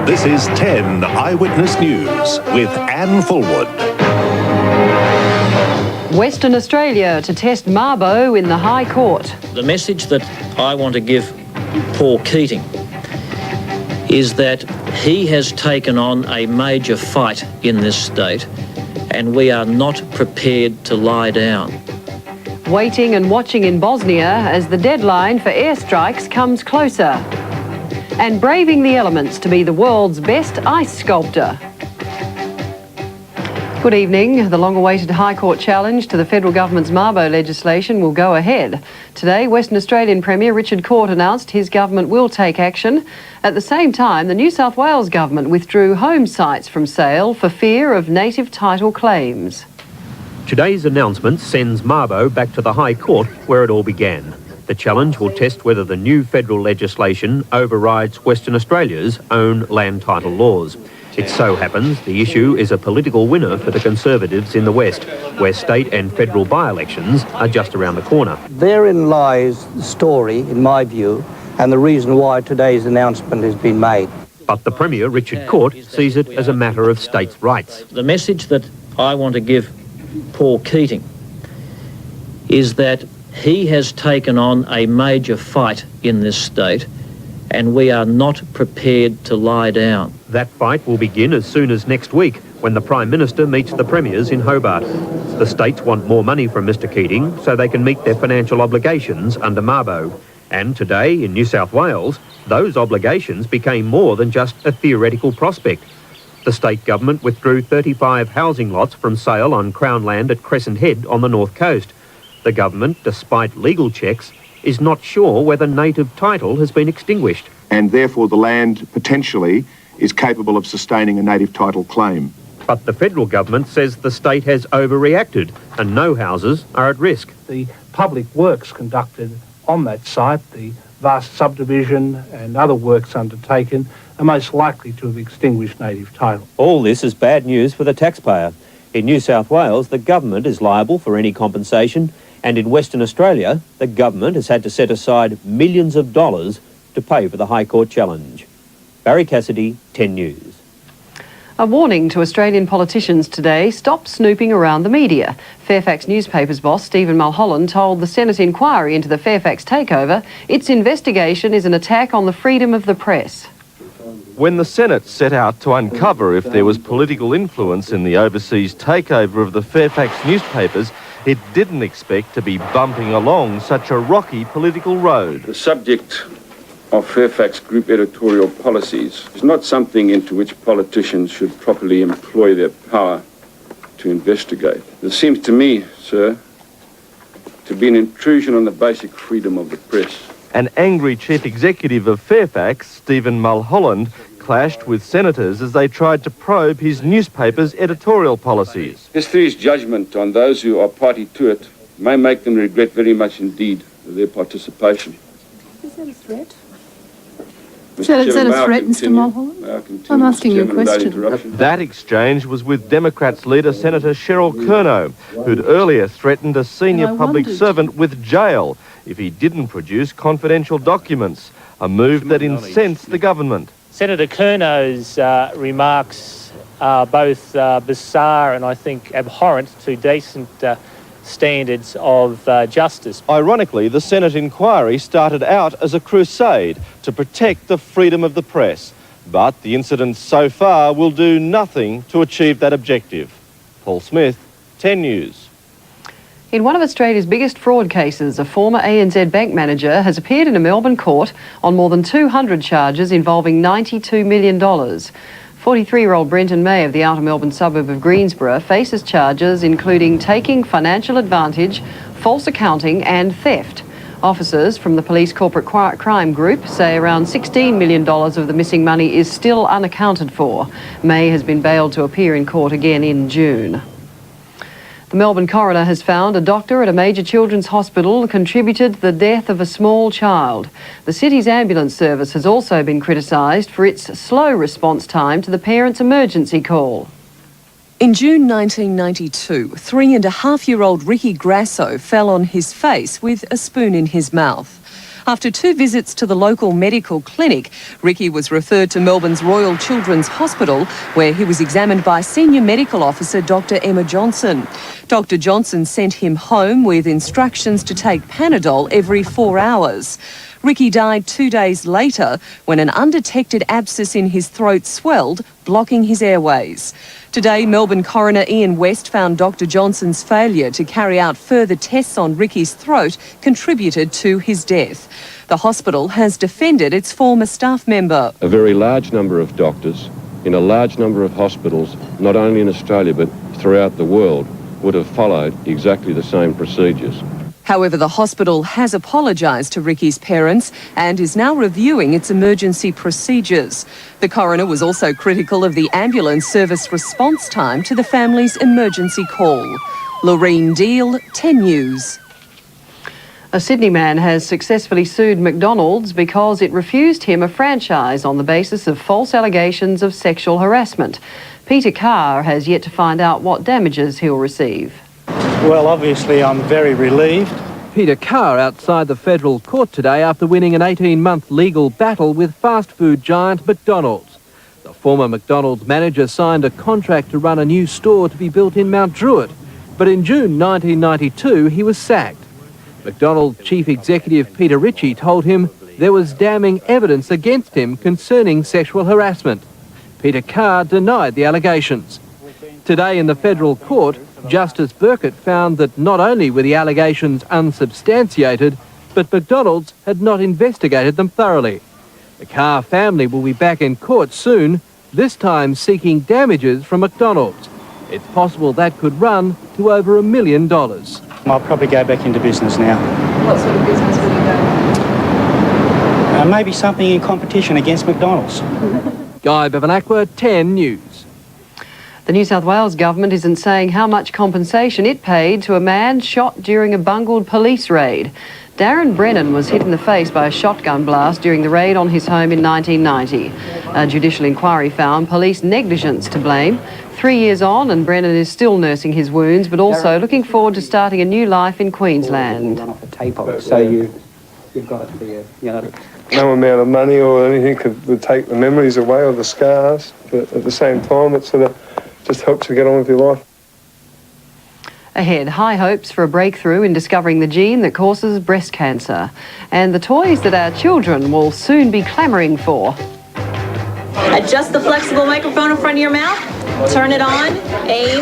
This is 10 Eyewitness News with Anne Fulwood. Western Australia to test Mabo in the High Court. The message that I want to give Paul Keating is that he has taken on a major fight in this state and we are not prepared to lie down. Waiting and watching in Bosnia as the deadline for airstrikes comes closer. And braving the elements to be the world's best ice sculptor. Good evening. The long-awaited High Court challenge to the federal government's Mabo legislation will go ahead. Today, Western Australian Premier Richard Court announced his government will take action. At the same time, the New South Wales government withdrew home sites from sale for fear of native title claims. Today's announcement sends Mabo back to the High Court where it all began. The challenge will test whether the new federal legislation overrides Western Australia's own land title laws. It so happens the issue is a political winner for the Conservatives in the West, where state and federal by-elections are just around the corner. Therein lies the story, in my view, and the reason why today's announcement has been made. But the Premier, Richard Court, sees it as a matter of states' rights. The message that I want to give Paul Keating is that he has taken on a major fight in this state and we are not prepared to lie down. That fight will begin as soon as next week when the Prime Minister meets the Premiers in Hobart. The states want more money from Mr Keating so they can meet their financial obligations under Mabo. And today in New South Wales, those obligations became more than just a theoretical prospect. The state government withdrew 35 housing lots from sale on Crown land at Crescent Head on the North Coast. The government, despite legal checks, is not sure whether native title has been extinguished. And therefore the land potentially is capable of sustaining a native title claim. But the federal government says the state has overreacted and no houses are at risk. The public works conducted on that site, the vast subdivision and other works undertaken, are most likely to have extinguished native title. All this is bad news for the taxpayer. In New South Wales, the government is liable for any compensation, and in Western Australia, the government has had to set aside millions of dollars to pay for the High Court challenge. Barry Cassidy, 10 News. A warning to Australian politicians today: stop snooping around the media. Fairfax newspaper's boss, Stephen Mulholland, told the Senate inquiry into the Fairfax takeover its investigation is an attack on the freedom of the press. When the Senate set out to uncover if there was political influence in the overseas takeover of the Fairfax newspapers, it didn't expect to be bumping along such a rocky political road. The subject of Fairfax Group editorial policies is not something into which politicians should properly employ their power to investigate. This seems to me, sir, to be an intrusion on the basic freedom of the press. An angry chief executive of Fairfax, Stephen Mulholland, clashed with senators as they tried to probe his newspaper's editorial policies. History's judgment on those who are party to it may make them regret very much indeed their participation. Is that a threat? Is that a threat, Mr Mulholland? I'm asking you a question. That exchange was with Democrats leader Senator Cheryl Curnow, who'd earlier threatened a senior public servant with jail if he didn't produce confidential documents, a move that incensed the government. Senator Curnow's remarks are both bizarre and I think abhorrent to decent standards of justice. Ironically, the Senate inquiry started out as a crusade to protect the freedom of the press, but the incident so far will do nothing to achieve that objective. Paul Smith, 10 News. In one of Australia's biggest fraud cases, a former ANZ bank manager has appeared in a Melbourne court on more than 200 charges involving $92 million. 43-year-old Brenton May of the outer Melbourne suburb of Greensborough faces charges including taking financial advantage, false accounting and theft. Officers from the Police Corporate Crime Group say around $16 million of the missing money is still unaccounted for. May has been bailed to appear in court again in June. The Melbourne coroner has found a doctor at a major children's hospital contributed to the death of a small child. The city's ambulance service has also been criticised for its slow response time to the parent's emergency call. In June 1992, 3-and-a-half-year-old Ricky Grasso fell on his face with a spoon in his mouth. After 2 visits to the local medical clinic, Ricky was referred to Melbourne's Royal Children's Hospital, where he was examined by Senior Medical Officer Dr. Emma Johnson. Dr. Johnson sent him home with instructions to take Panadol every 4 hours. Ricky died 2 days later when an undetected abscess in his throat swelled, blocking his airways. Today, Melbourne coroner Ian West found Dr. Johnson's failure to carry out further tests on Ricky's throat contributed to his death. The hospital has defended its former staff member. A very large number of doctors in a large number of hospitals, not only in Australia but throughout the world, would have followed exactly the same procedures. However, the hospital has apologised to Ricky's parents and is now reviewing its emergency procedures. The coroner was also critical of the ambulance service response time to the family's emergency call. Loreen Deal, 10 News. A Sydney man has successfully sued McDonald's because it refused him a franchise on the basis of false allegations of sexual harassment. Peter Carr has yet to find out what damages he'll receive. Well, obviously I'm very relieved. Peter Carr outside the federal court today after winning an 18-month legal battle with fast food giant McDonald's. The former McDonald's manager signed a contract to run a new store to be built in Mount Druitt, but in June 1992 he was sacked. McDonald's chief executive Peter Ritchie told him there was damning evidence against him concerning sexual harassment. Peter Carr denied the allegations. Today in the federal court, Justice Burkett found that not only were the allegations unsubstantiated, but McDonald's had not investigated them thoroughly. The Carr family will be back in court soon, this time seeking damages from McDonald's. It's possible that could run to over $1 million. I'll probably go back into business now. What sort of business will you go? Maybe something in competition against McDonald's. Guy Bevilaqua, 10 News. The New South Wales government isn't saying how much compensation it paid to a man shot during a bungled police raid. Darren Brennan was hit in the face by a shotgun blast during the raid on his home in 1990. A judicial inquiry found police negligence to blame. 3 years on, and Brennan is still nursing his wounds, but also looking forward to starting a new life in Queensland. So you've got it there, you know. No amount of money or anything would take the memories away or the scars, but at the same time it sort of just helps you get on with your life. Ahead, high hopes for a breakthrough in discovering the gene that causes breast cancer, and the toys that our children will soon be clamouring for. Adjust the flexible microphone in front of your mouth, turn it on, aim,